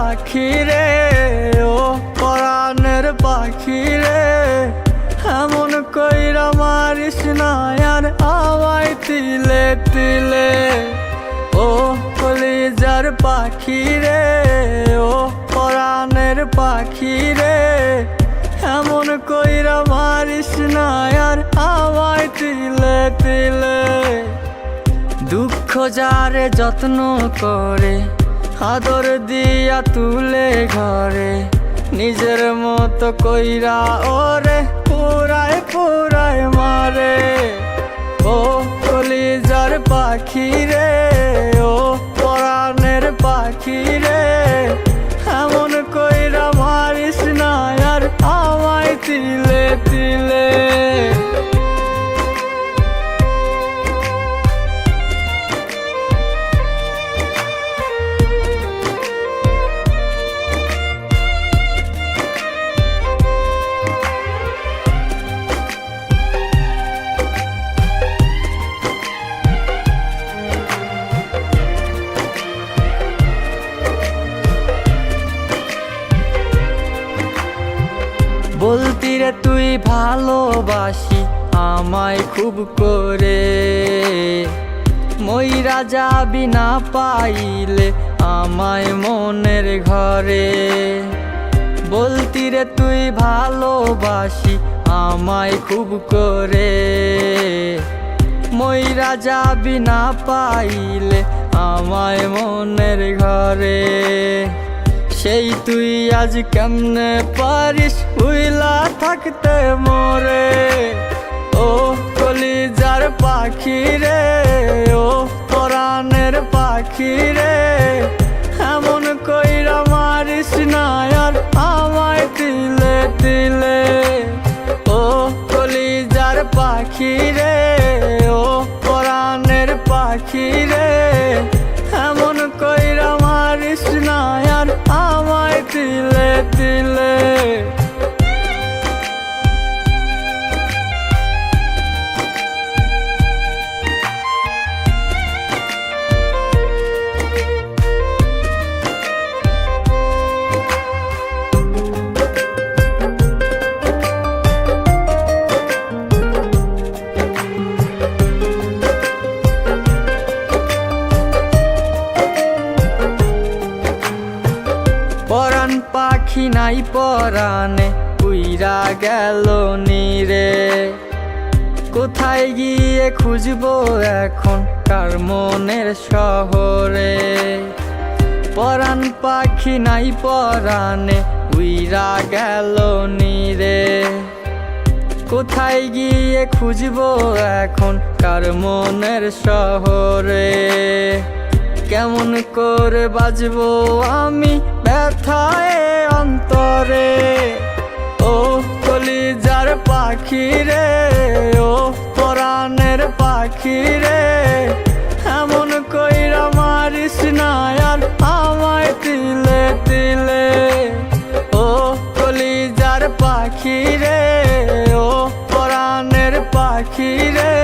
পাখি রে, ও পরাণের পাখি রে, এমন কইরা মারিস না আর আমায় তিলে তিলে। ও কলিজার পাখি রে, ও পরাণের পাখি রে, এমন কইরা মারিস না আর আমায় তিলে তিলে। দুঃখ যারে যত্ন করে, আদর দিয়া তুলে ঘরে, নিজের মতো কইরা ওরে পুরায় পুরায় মারে। ও কলিজার পাখি রে, ও পরাণের পাখি রে, এমন কইরা মারিস না আর আমায় তিলে তিলে। বলতি রে তুই ভালোবাসি আমায় খুব করে, মইরা যাবি না পাইলে আমায় মনের ঘরে। বলতি রে তুই ভালোবাসি আমায় খুব করে, মইরা যাবি না পাইলে আমায় মনের ঘরে। সেই তুই আজ কেমনে পারিস ভুইলা থাকতে মোরে। ও কলিজার পাখি রে, ও পরাণের পাখি রে, এমন কইরা মারিস না আর আমায় তিলে তিলে। ও কলিজার পাখি রে, ও পরাণের পাখি রে, এমন কইরা মারিস না আর আমায় তিলে তিলে। পরাণ পাখি নাই পরাণে উইরা গেল নীরে, কোথায় গিয়ে খুঁজবো এখন কার মনের শহরে। পরাণ পাখি নাই পরাণে উইরা গেল নীরে, কোথায় গিয়ে খুঁজবো এখন কার মনের শহরে। কেমন করে বাজবো আমি ব্যথায় অন্তরে। ও কলিজার পাখি রে, ও পরাণের পাখি রে, এমন কইরা মারিস না আর আমায় তিলে তিলে। ও কলিজার পাখি রে, ও পরাণের পাখি রে,